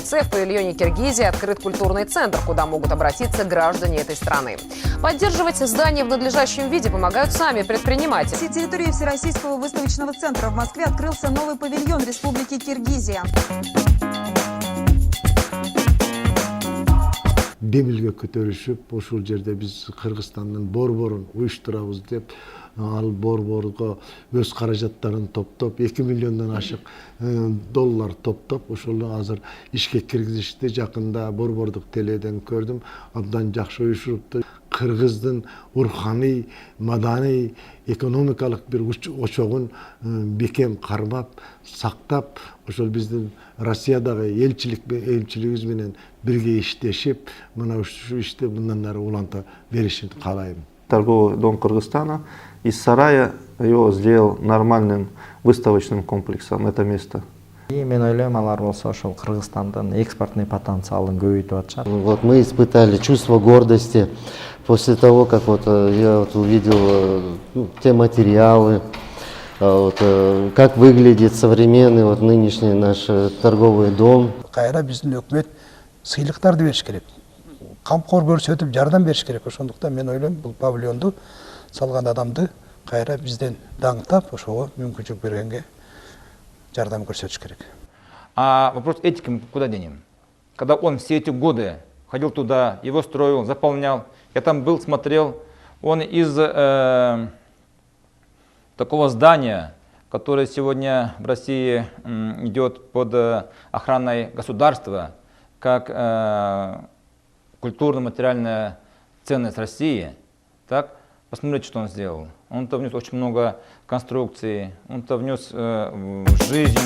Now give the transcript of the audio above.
дворце в павильоне Киргизии открыт культурный центр, куда могут обратиться граждане этой страны. Поддерживать здание в надлежащем виде помогают сами предприниматели. На территории Всероссийского выставочного центра в Москве открылся новый павильон Республики Киргизия. Демилге көтөрүшүп, ошол жерде биз Кыргызстандын борборун уюштурабыз деп, ал борборго өз каражаттарын топтоп, 2 миллиондон ашык доллар топтоп, ошол азыр ишке киргизишти. Жакында борбордук теледен көрдүм, абдан жакшы уюштурупту. Кыргыздын руханий, маданий, экономикалык бир очогун бекем кармап, сактап, ошол биздин Россиядагы элчилигибиз менен бирге иштешип, мына ушул ишти мындан ары уланта беришин каалайм. Торговый дом Кыргызстана из сарая его сделал нормальным выставочным комплексом это место. Мен ойлойм, алар болсо ошол Кыргызстандын экспортный потенциалын көбөйтүп атышат. Вот мы испытали чувство гордости после того, как я увидел те материалы, как выглядит современный нынешний наш торговый дом. Кайра биздин өкмөт сыйлыктарды бериш керек. Камкор көрсөтүп жардам бериш керек. Ошондуктан мен ойлойм, бул павильонду салган адамды кайра бизден даңктап, ошого мүмкүнчүлүк бергенге жардам көрсөтүш керек. А вопрос этики мы куда денем? Когда он все эти годы ходил туда, его строил, заполнял, я там был, смотрел, он из такого здания, которое сегодня в России идет под охраной государства, как культурно-материальная ценность России, так, посмотрите, что он сделал. Он-то внес очень много конструкций, он-то внес в жизнь.